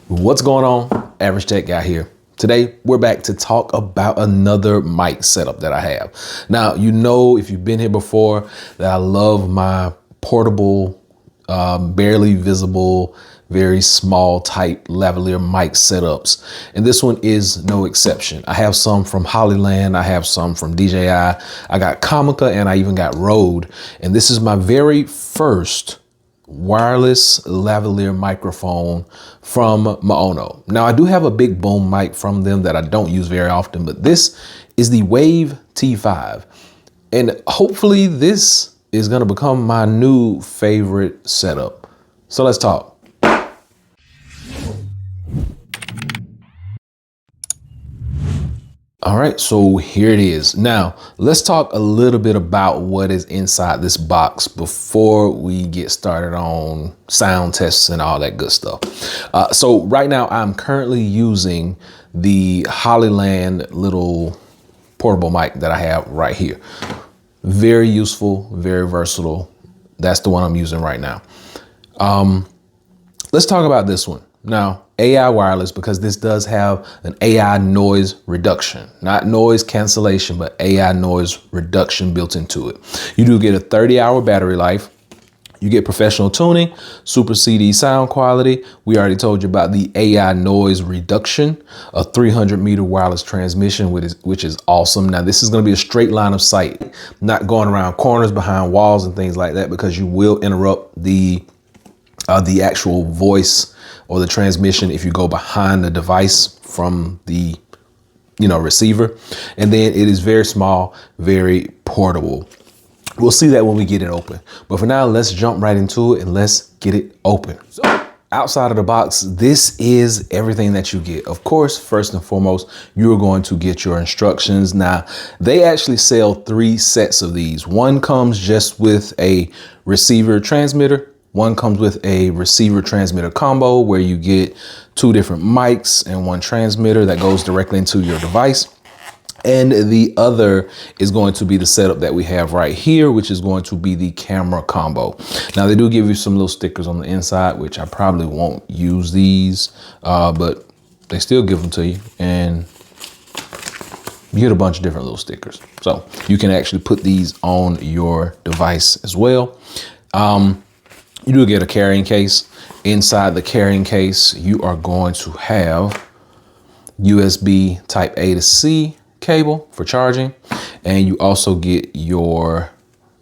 What's going on? Average Tech Guy here. Today, we're back to talk about another mic setup that I have. Now, you know, if you've been here before, that I love my portable, barely visible, very small type lavalier mic setups. And this one is no exception. I have some from Hollyland. I have some from DJI. I got Comica and I even got Rode. And this is my very first wireless lavalier microphone from MAONO. Now I do have a big boom mic from them that I don't use very often, but this is the Wave T5. And hopefully this is gonna become my new favorite setup. So let's talk. All right, so here it is. Now, let's talk a little bit about what is inside this box before we get started on sound tests and all that good stuff. So right now, I'm currently using the Hollyland little portable mic that I have right here. Very useful, very versatile. That's the one I'm using right now. Let's talk about this one. Now, AI wireless, because this does have an AI noise reduction, not noise cancellation, but AI noise reduction built into it. You do get a 30-hour battery life. You get professional tuning, super CD sound quality. We already told you about the AI noise reduction, a 300-meter wireless transmission, which is awesome. Now, this is going to be a straight line of sight, not going around corners behind walls and things like that, because you will interrupt the actual voice or the transmission if you go behind the device from the receiver. And then it is very small, very portable. We'll see that when we get it open. But for now, let's jump right into it and let's get it open. So outside of the box, this is everything that you get. Of course, first and foremost, you're going to get your instructions. Now, they actually sell 3 sets of these. One comes just with a receiver transmitter. One comes with a receiver transmitter combo where you get 2 different mics and 1 transmitter that goes directly into your device. And the other is going to be the setup that we have right here, which is going to be the camera combo. Now, they do give you some little stickers on the inside, which I probably won't use these, but they still give them to you. And you get a bunch of different little stickers. So you can actually put these on your device as well. You do get a carrying case. Inside the carrying case, you are going to have USB type A to C cable for charging. And you also get your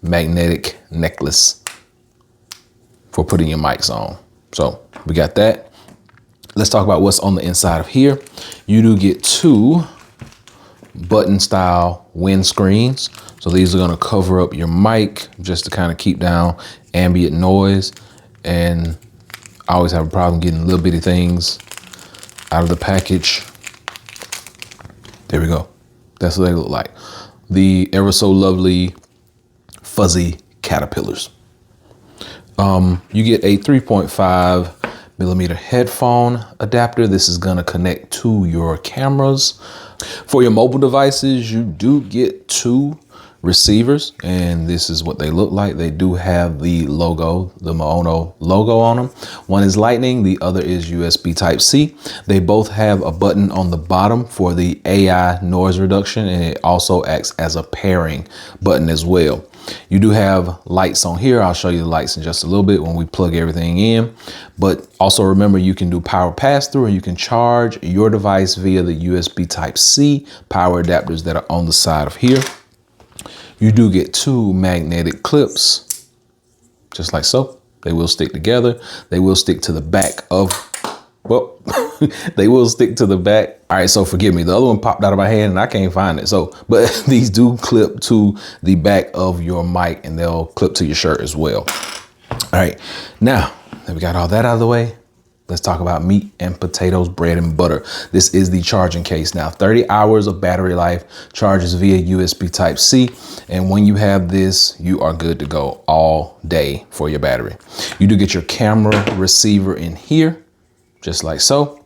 magnetic necklace for putting your mics on. So we got that. Let's talk about what's on the inside of here. You do get 2 button style windscreens. So these are going to cover up your mic just to kind of keep down ambient noise. And I always have a problem getting little bitty things out of the package. There we go. That's what they look like. The ever so lovely fuzzy caterpillars. You get a 3.5 millimeter headphone adapter. This is going to connect to your cameras. For your mobile devices, you do get 2 receivers, and this is what they look like. They do have the logo, the MAONO logo on them. One is Lightning, the other is USB type C. They both have a button on the bottom for the AI noise reduction, and it also acts as a pairing button as well. You do have lights on here. I'll show you the lights in just a little bit when we plug everything in. But also remember, you can do power pass through, and you can charge your device via the USB type C power adapters that are on the side of here. You do get 2 magnetic clips, just like so. They will stick together. They will stick to the back of, well, they will stick to the back. All right, so forgive me. The other one popped out of my hand and I can't find it. So, but these do clip to the back of your mic and they'll clip to your shirt as well. All right, now that we got all that out of the way, let's talk about meat and potatoes, bread and butter. This is the charging case. Now, 30 hours of battery life, charges via USB type C. And when you have this, you are good to go all day for your battery. You do get your camera receiver in here, just like so.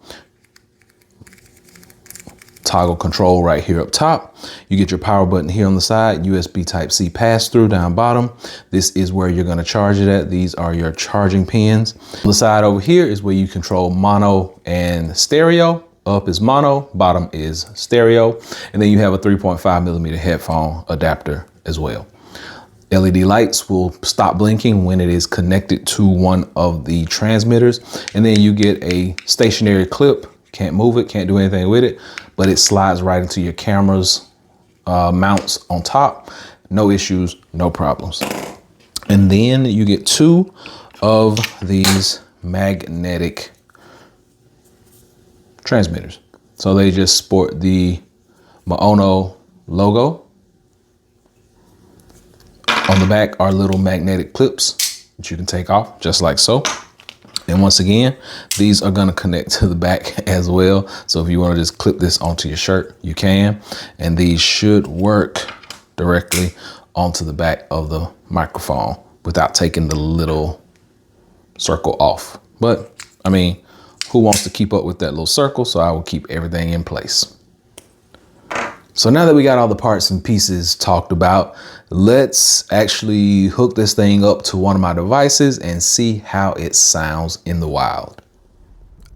toggle control right here up top. You get your power button here on the side, USB Type-C pass-through down bottom. This is where you're gonna charge it at. These are your charging pins. On the side over here is where you control mono and stereo. Up is mono, bottom is stereo. And then you have a 3.5mm headphone adapter as well. LED lights will stop blinking when it is connected to one of the transmitters. And then you get a stationary clip. Can't move it, can't do anything with it, but it slides right into your camera's mounts on top. No issues, no problems. And then you get two of these magnetic transmitters. So they just sport the MAONO logo. On the back are little magnetic clips that you can take off just like so. And once again, these are gonna connect to the back as well. So if you wanna just clip this onto your shirt, you can. And these should work directly onto the back of the microphone without taking the little circle off. But I mean, who wants to keep up with that little circle? So I will keep everything in place. So now that we got all the parts and pieces talked about, let's actually hook this thing up to one of my devices and see how it sounds in the wild.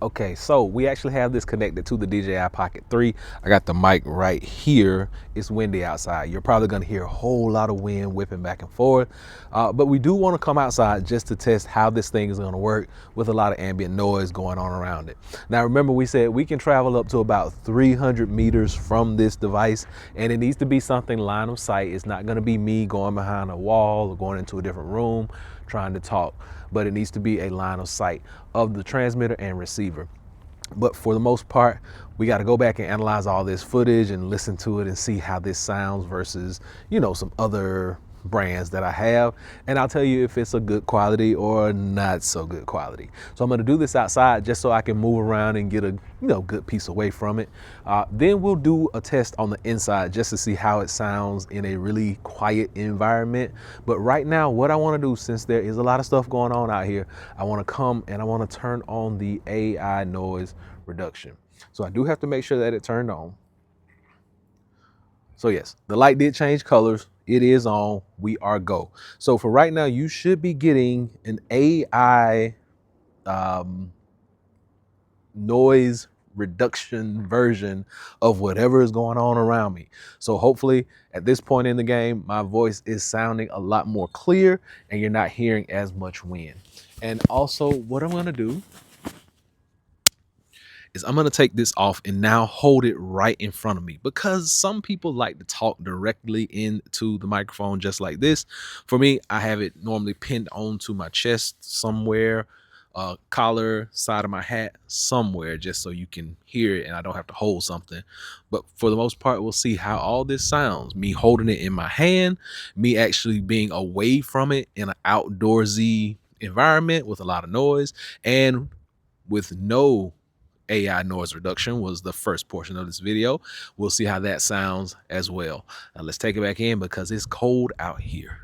Okay, so we actually have this connected to the DJI Pocket 3. I got the mic right here. It's windy outside. You're probably gonna hear a whole lot of wind whipping back and forth. But we do wanna come outside just to test how this thing is gonna work with a lot of ambient noise going on around it. Now remember, we said we can travel up to about 300 meters from this device, and it needs to be something line of sight. It's not gonna be me going behind a wall or going into a different room trying to talk, but it needs to be a line of sight of the transmitter and receiver. But for the most part, we got to go back and analyze all this footage and listen to it and see how this sounds versus, you know, some other brands that I have. And I'll tell you if it's a good quality or not so good quality. So I'm going to do this outside just so I can move around and get a good piece away from it. Then we'll do a test on the inside just to see how it sounds in a really quiet environment. But right now, what I want to do, since there is a lot of stuff going on out here, I want to come and I want to turn on the AI noise reduction. So I do have to make sure that it turned on. So yes, the light did change colors. It is on. We are go. So for right now, you should be getting an AI noise reduction version of whatever is going on around me. So hopefully at this point in the game, my voice is sounding a lot more clear and you're not hearing as much wind. And also what I'm going to do is I'm going to take this off and now hold it right in front of me, because some people like to talk directly into the microphone just like this. For me, I have it normally pinned onto my chest somewhere, collar, side of my hat, somewhere, just so you can hear it and I don't have to hold something. But for the most part, we'll see how all this sounds. Me holding it in my hand, me actually being away from it in an outdoorsy environment with a lot of noise, and with no AI noise reduction was the first portion of this video. We'll see how that sounds as well. Now let's take it back in because it's cold out here.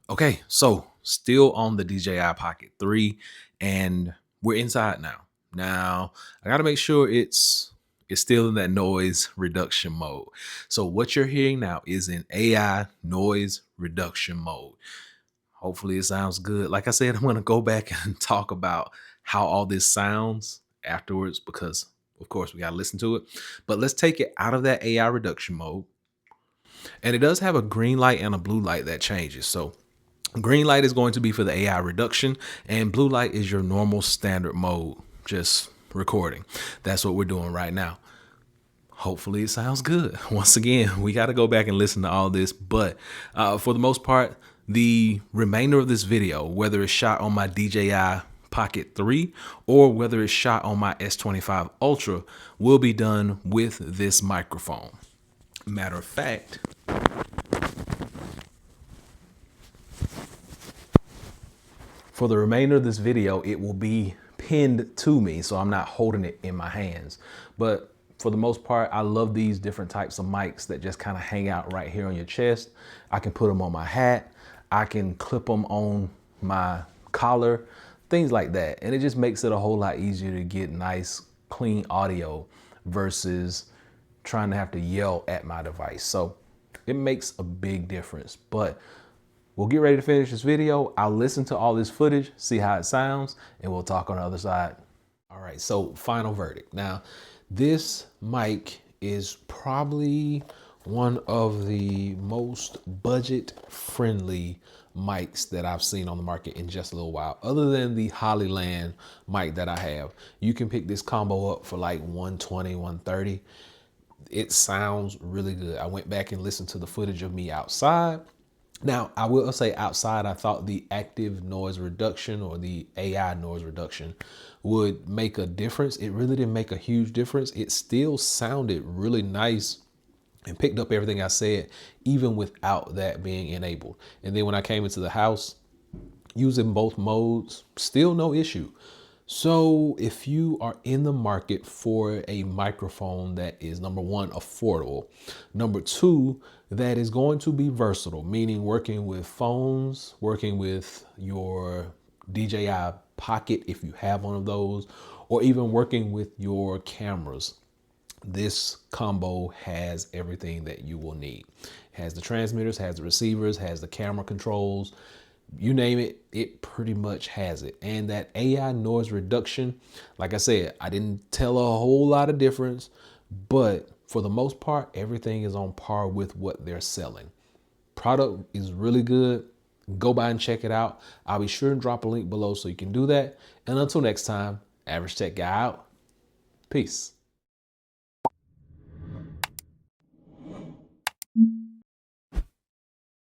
Okay, so still on the DJI Pocket 3 and we're inside now. Now I gotta make sure it's still in that noise reduction mode. So what you're hearing now is in AI noise reduction mode. Hopefully it sounds good. Like I said, I'm gonna go back and talk about how all this sounds afterwards, because of course we got to listen to it. But let's take it out of that AI reduction mode. And it does have a green light and a blue light that changes. So green light is going to be for the AI reduction, and blue light is your normal standard mode, just recording. That's what we're doing right now. Hopefully it sounds good. Once again, we got to go back and listen to all this. But for the most part, the remainder of this video, whether it's shot on my DJI Pocket 3 or whether it's shot on my S25 Ultra, will be done with this microphone. Matter of fact, for the remainder of this video, it will be pinned to me, so I'm not holding it in my hands. But for the most part, I love these different types of mics that just kind of hang out right here on your chest. I can put them on my hat. I can clip them on my collar, things like that. And it just makes it a whole lot easier to get nice, clean audio versus trying to have to yell at my device. So it makes a big difference. But we'll get ready to finish this video. I'll listen to all this footage, see how it sounds, and we'll talk on the other side. All right, so final verdict. Now, this mic is probably one of the most budget-friendly mics that I've seen on the market in just a little while. Other than the Hollyland mic that I have, you can pick this combo up for like 120, 130. It sounds really good. I went back and listened to the footage of me outside. Now, I will say outside, I thought the active noise reduction or the AI noise reduction would make a difference. It really didn't make a huge difference. It still sounded really nice and picked up everything I said, even without that being enabled. And then when I came into the house, using both modes, still no issue. So if you are in the market for a microphone that is, number one, affordable, number two, that is going to be versatile, meaning working with phones, working with your DJI Pocket if you have one of those, or even working with your cameras, this combo has everything that you will need. It has the transmitters, has the receivers, has the camera controls, you name it, it pretty much has it. And that AI noise reduction, like I said, I didn't tell a whole lot of difference, but for the most part, everything is on par with what they're selling. Product is really good. Go by and check it out. I'll be sure and drop a link below so you can do that. And until next time, Average Tech Guy out. Peace.